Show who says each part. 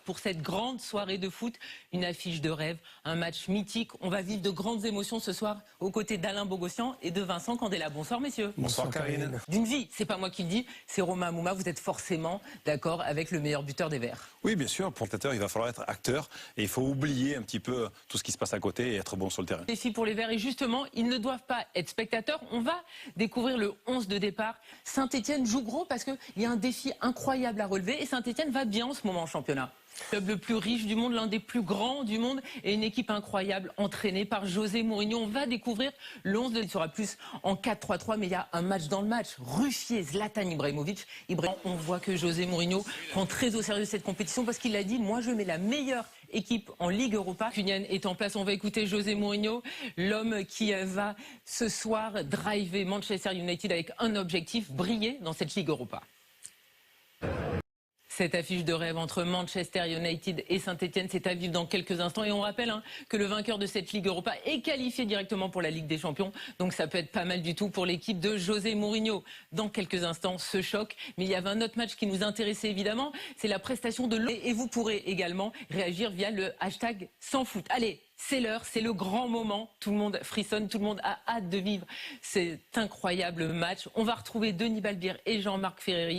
Speaker 1: Pour cette grande soirée de foot, une affiche de rêve, un match mythique. On va vivre de grandes émotions ce soir aux côtés d'Alain Bogossian et de Vincent Candela. Bonsoir messieurs.
Speaker 2: Bonsoir Karine.
Speaker 1: D'une vie, c'est pas moi qui le dis, c'est Romain Amouma. Vous êtes forcément d'accord avec le meilleur buteur des Verts.
Speaker 2: Oui, bien sûr, pour le têteur, il va falloir être acteur et il faut oublier un petit peu tout ce qui se passe à côté et être bon sur le terrain.
Speaker 1: Défi pour les Verts et justement, ils ne doivent pas être spectateurs. On va découvrir le 11 de départ. Saint-Etienne joue gros parce qu'il y a un défi incroyable à relever et Saint-Etienne va bien en ce moment en championnat. Le club le plus riche du monde, l'un des plus grands du monde et une équipe incroyable entraînée par José Mourinho. On va découvrir le 11 il sera plus en 4-3-3, mais il y a un match dans le match. Ruffier, Zlatan Ibrahimovic. On voit que José Mourinho prend très au sérieux cette compétition parce qu'il a dit, moi je mets la meilleure équipe en Ligue Europa. Cunyan est en place, on va écouter José Mourinho, l'homme qui va ce soir driver Manchester United avec un objectif, briller dans cette Ligue Europa. Cette affiche de rêve entre Manchester United et Saint-Etienne, c'est à vivre dans quelques instants. Et on rappelle que le vainqueur de cette Ligue Europa est qualifié directement pour la Ligue des Champions. Donc ça peut être pas mal du tout pour l'équipe de José Mourinho. Dans quelques instants, ce choc. Mais il y avait un autre match qui nous intéressait évidemment, c'est la prestation de l'eau. Et vous pourrez également réagir via le hashtag sans foot. Allez, c'est l'heure, c'est le grand moment. Tout le monde frissonne, tout le monde a hâte de vivre cet incroyable match. On va retrouver Denis Balbir et Jean-Marc Ferreri.